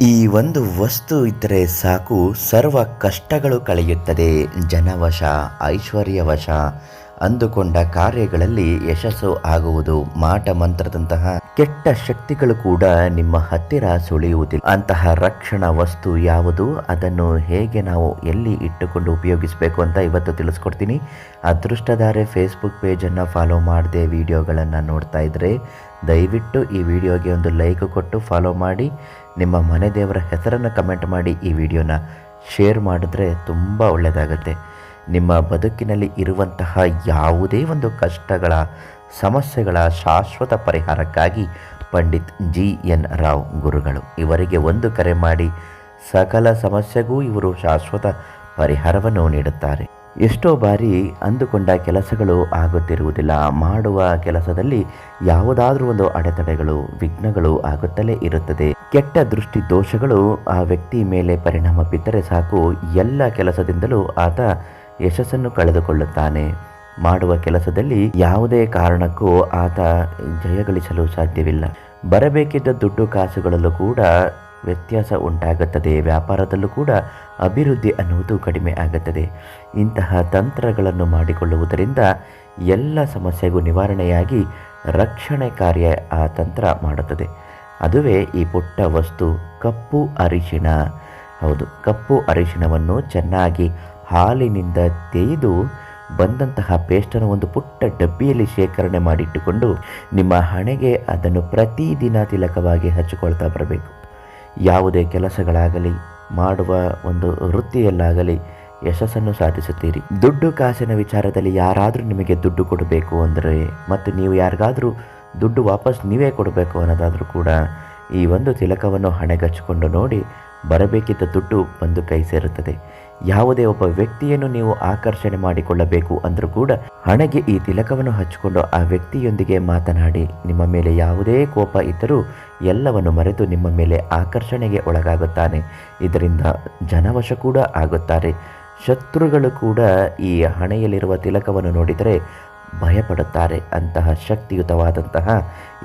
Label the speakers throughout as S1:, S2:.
S1: ಈ ಒಂದು ವಸ್ತು ಇದ್ದರೆ ಸಾಕು, ಸರ್ವ ಕಷ್ಟಗಳು ಕಳೆಯುತ್ತದೆ. ಜನವಶ, ಐಶ್ವರ್ಯವಶ, ಅಂದುಕೊಂಡ ಕಾರ್ಯಗಳಲ್ಲಿ ಯಶಸ್ಸು ಆಗುವುದು. ಮಾಟ ಮಂತ್ರದಂತಹ ಕೆಟ್ಟ ಶಕ್ತಿಗಳು ಕೂಡ ನಿಮ್ಮ ಹತ್ತಿರ ಸುಳಿಯುವುದಿಲ್ಲ. ಅಂತಹ ರಕ್ಷಣಾ ವಸ್ತು ಯಾವುದು, ಅದನ್ನು ಹೇಗೆ ನಾವು ಎಲ್ಲಿ ಇಟ್ಟುಕೊಂಡು ಉಪಯೋಗಿಸಬೇಕು ಅಂತ ಇವತ್ತು ತಿಳಿಸ್ಕೊಡ್ತೀನಿ. ಅದೃಷ್ಟಧಾರೆ ಫೇಸ್ಬುಕ್ ಪೇಜನ್ನು ಫಾಲೋ ಮಾಡದೆ ವಿಡಿಯೋಗಳನ್ನು ನೋಡ್ತಾ ಇದ್ದರೆ ದಯವಿಟ್ಟು ಈ ವಿಡಿಯೋಗೆ ಒಂದು ಲೈಕ್ ಕೊಟ್ಟು ಫಾಲೋ ಮಾಡಿ. ನಿಮ್ಮ ಮನೆ ದೇವರ ಹೆಸರನ್ನು ಕಮೆಂಟ್ ಮಾಡಿ ಈ ವಿಡಿಯೋನ ಶೇರ್ ಮಾಡಿದ್ರೆ ತುಂಬ ಒಳ್ಳೆಯದಾಗುತ್ತೆ. ನಿಮ್ಮ ಬದುಕಿನಲ್ಲಿ ಇರುವಂತಹ ಯಾವುದೇ ಒಂದು ಕಷ್ಟಗಳ, ಸಮಸ್ಯೆಗಳ ಶಾಶ್ವತ ಪರಿಹಾರಕ್ಕಾಗಿ ಪಂಡಿತ್ GN ರಾವ್ ಗುರುಗಳು ಇವರಿಗೆ ಒಂದು ಕರೆ ಮಾಡಿ ಸಕಲ ಸಮಸ್ಯೆಗೂ ಇವರು ಶಾಶ್ವತ ಪರಿಹಾರವನ್ನು ನೀಡುತ್ತಾರೆ. ಎಷ್ಟೋ ಬಾರಿ ಅಂದುಕೊಂಡ ಕೆಲಸಗಳು ಆಗುತ್ತಿರುವುದಿಲ್ಲ. ಮಾಡುವ ಕೆಲಸದಲ್ಲಿ ಯಾವುದಾದ್ರೂ ಒಂದು ಅಡೆತಡೆಗಳು, ವಿಘ್ನಗಳು ಆಗುತ್ತಲೇ ಇರುತ್ತದೆ. ಕೆಟ್ಟ ದೃಷ್ಟಿ ದೋಷಗಳು ಆ ವ್ಯಕ್ತಿ ಮೇಲೆ ಪರಿಣಾಮ ಬಿದ್ದರೆ ಸಾಕು, ಎಲ್ಲ ಕೆಲಸದಿಂದಲೂ ಆತ ಯಶಸ್ಸನ್ನು ಕಳೆದುಕೊಳ್ಳುತ್ತಾನೆ. ಮಾಡುವ ಕೆಲಸದಲ್ಲಿ ಯಾವುದೇ ಕಾರಣಕ್ಕೂ ಆತ ಜಯಗಳಿಸಲು ಸಾಧ್ಯವಿಲ್ಲ. ಬರಬೇಕಿದ್ದ ದುಡ್ಡು ಕಾಸುಗಳಲ್ಲೂ ಕೂಡ ವ್ಯತ್ಯಾಸ ಉಂಟಾಗುತ್ತದೆ. ವ್ಯಾಪಾರದಲ್ಲೂ ಕೂಡ ಅಭಿವೃದ್ಧಿ ಅನ್ನುವುದು ಕಡಿಮೆ ಆಗುತ್ತದೆ. ಇಂತಹ ತಂತ್ರಗಳನ್ನು ಮಾಡಿಕೊಳ್ಳುವುದರಿಂದ ಎಲ್ಲ ಸಮಸ್ಯೆಗೂ ನಿವಾರಣೆಯಾಗಿ ರಕ್ಷಣೆ ಕಾರ್ಯ ಆ ತಂತ್ರ ಮಾಡುತ್ತದೆ. ಅದುವೇ ಈ ಪುಟ್ಟ ವಸ್ತು ಕಪ್ಪು ಅರಿಶಿಣ. ಹೌದು, ಕಪ್ಪು ಅರಿಶಿಣವನ್ನು ಚೆನ್ನಾಗಿ ಹಾಲಿನಿಂದ ತೆಗೆದು ಬಂದಂತಹ ಪೇಸ್ಟನ್ನು ಒಂದು ಪುಟ್ಟ ಡಬ್ಬಿಯಲ್ಲಿ ಶೇಖರಣೆ ಮಾಡಿಟ್ಟುಕೊಂಡು ನಿಮ್ಮ ಹಣೆಗೆ ಅದನ್ನು ಪ್ರತಿದಿನ ತಿಲಕವಾಗಿ ಹಚ್ಚಿಕೊಳ್ತಾ ಬರಬೇಕು. ಯಾವುದೇ ಕೆಲಸಗಳಾಗಲಿ, ಮಾಡುವ ಒಂದು ವೃತ್ತಿಯಲ್ಲಾಗಲಿ ಯಶಸ್ಸನ್ನು ಸಾಧಿಸುತ್ತೀರಿ. ದುಡ್ಡು ಕಾಸಿನ ವಿಚಾರದಲ್ಲಿ ಯಾರಾದರೂ ನಿಮಗೆ ದುಡ್ಡು ಕೊಡಬೇಕು ಅಂದರೆ, ಮತ್ತು ನೀವು ಯಾರಿಗಾದರೂ ದುಡ್ಡು ವಾಪಸ್ ನೀವೇ ಕೊಡಬೇಕು ಅನ್ನೋದಾದರೂ ಕೂಡ ಈ ಒಂದು ತಿಲಕವನ್ನು ಹಣೆಗಚ್ಚಿಕೊಂಡು ನೋಡಿ, ಬರಬೇಕಿದ್ದ ದುಡ್ಡು ಬಂದು ಕೈ ಸೇರುತ್ತದೆ. ಯಾವುದೇ ಒಬ್ಬ ವ್ಯಕ್ತಿಯನ್ನು ನೀವು ಆಕರ್ಷಣೆ ಮಾಡಿಕೊಳ್ಳಬೇಕು ಅಂದರೂ ಕೂಡ ಹಣೆಗೆ ಈ ತಿಲಕವನ್ನು ಹಚ್ಚಿಕೊಂಡು ಆ ವ್ಯಕ್ತಿಯೊಂದಿಗೆ ಮಾತನಾಡಿ, ನಿಮ್ಮ ಮೇಲೆ ಯಾವುದೇ ಕೋಪ ಇದ್ದರೂ ಎಲ್ಲವನ್ನು ಮರೆತು ನಿಮ್ಮ ಮೇಲೆ ಆಕರ್ಷಣೆಗೆ ಒಳಗಾಗುತ್ತಾನೆ. ಇದರಿಂದ ಜನವಶ ಕೂಡ ಆಗುತ್ತಾರೆ. ಶತ್ರುಗಳು ಕೂಡ ಈ ಹಣೆಯಲ್ಲಿರುವ ತಿಲಕವನ್ನು ನೋಡಿದರೆ ಭಯಪಡುತ್ತಾರೆ. ಅಂತಹ ಶಕ್ತಿಯುತವಾದಂತಹ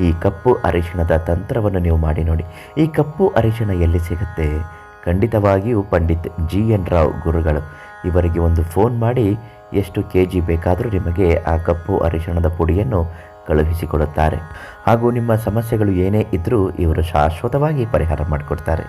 S1: ಈ ಕಪ್ಪು ಅರಿಶಿಣದ ತಂತ್ರವನ್ನು ನೀವು ಮಾಡಿ ನೋಡಿ. ಈ ಕಪ್ಪು ಅರಿಶಿಣ ಎಲ್ಲಿ ಸಿಗುತ್ತೆ? ಖಂಡಿತವಾಗಿಯೂ ಪಂಡಿತ್ GN ರಾವ್ ಗುರುಗಳು ಇವರಿಗೆ ಒಂದು ಫೋನ್ ಮಾಡಿ ಎಷ್ಟು kg ಬೇಕಾದರೂ ನಿಮಗೆ ಆ ಕಪ್ಪು ಅರಿಶಿಣದ ಪುಡಿಯನ್ನು ಕಳುಹಿಸಿಕೊಡುತ್ತಾರೆ. ಹಾಗೂ ನಿಮ್ಮ ಸಮಸ್ಯೆಗಳು ಏನೇ ಇದ್ದರೂ ಇವರು ಶಾಶ್ವತವಾಗಿ ಪರಿಹಾರ ಮಾಡಿಕೊಡ್ತಾರೆ.